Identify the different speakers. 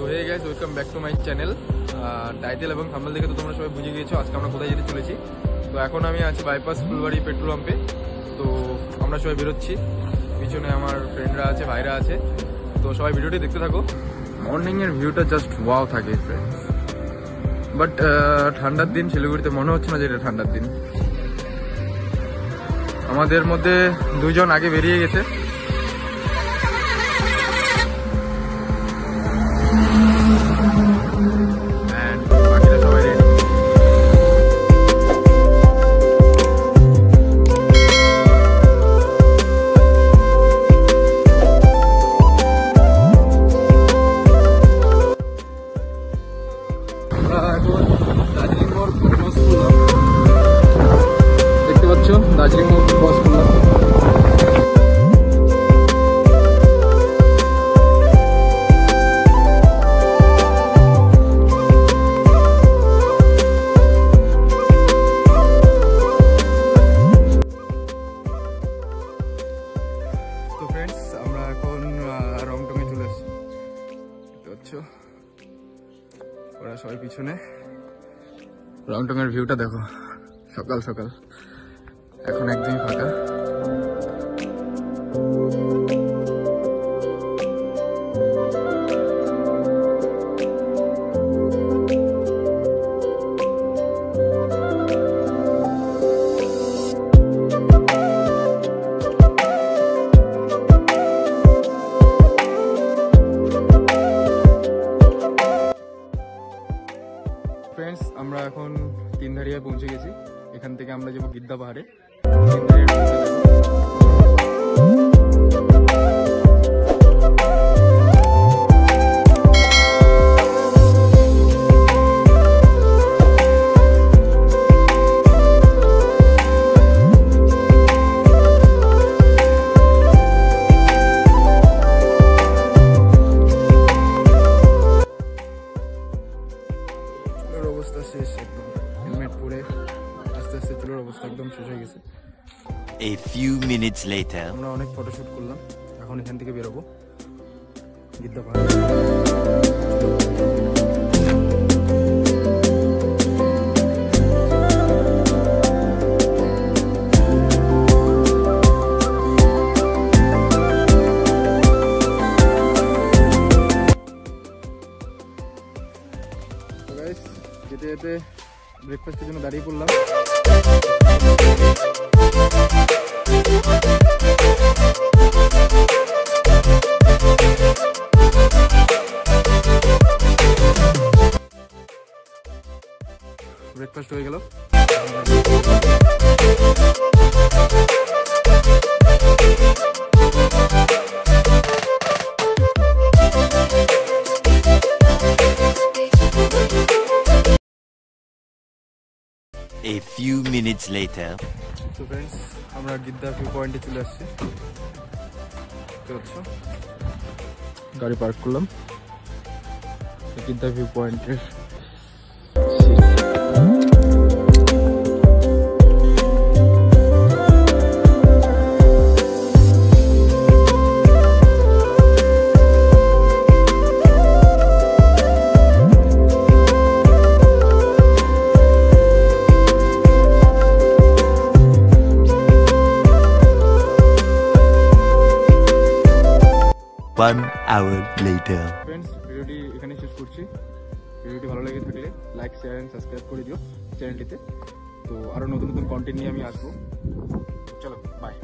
Speaker 1: Hey guys, welcome back to my channel. Title এবং thumbnail দেখে তো তোমরা সবাই বুঝে গিয়েছো আজকে আমরা কোথায় যেতে চলেছি। তো এখন আমি আছি বাইপাস ফুলবাড়ি পেট্রোল পাম্পে। তো আমরা সবাই বেরোচ্ছি, পিছনে আমার ফ্রেন্ডরা আছে, ভাইরা আছে। তো সবাই ভিডিওটি দেখতে থাকো। মর্নিং এর ভিউটা জাস্ট ওয়াও থাকে ফ্রেন্ডস। বাট ঠান্ডার দিন শিলিগুড়িতে মনে হচ্ছে না যে এটা ঠান্ডার দিন। আমাদের মধ্যে দুইজন আগে বেরিয়ে গেছে। দেখতে পাচ্ছ দার্জিলিং মোড় ক্রস করলাম। তো ফ্রেন্ডস, আমরা এখন রংটংয়ে চলে এসেছি। দেখতে পাচ্ছ ওরা সবাই পিছনে। রংটংয়ের ভিউটা দেখো, সকাল সকাল, এখন একদমই ফাঁকা। ফ্রেন্ডস, আমরা এখন তিনধারিয়ায় পৌঁছে গেছি। এখান থেকে আমরা যাবো গিদ্দা পাহাড়ে। অবস্থা শেষ একদম, হেলমেট পরে আস্তে আস্তে চুলের অবস্থা একদম শেষ হয়ে গেছে।
Speaker 2: A few minutes later,
Speaker 1: আমরা অনেক ফটোশুট করলাম, এখন এখান থেকে বেরোবো গিদ্দা পাহাড়। যেতে যেতে ব্রেকফাস্টের জন্য দাঁড়িয়ে পড়লাম। ব্রেকফাস্ট হয়ে গেল।
Speaker 2: a few minutes later.
Speaker 1: তো ফ্রেন্ডস, আমরা গিদ্দা ভিউ পয়েন্টে চলে আসছি। গাড়ি পার্ক করলাম গিদ্দা ভিউ পয়েন্টের।
Speaker 2: One hour later.
Speaker 1: ফ্রেন্ডস, ভিডিওটি এখানে শেষ করছি। ভিডিওটি ভালো লেগে থাকলে লাইক, শেয়ার এন্ড সাবস্ক্রাইব করে দিও চ্যানেলটিতে। তো আরো নতুন নতুন কন্টেন্ট নিয়ে আমি আসবো। চলো, বাই।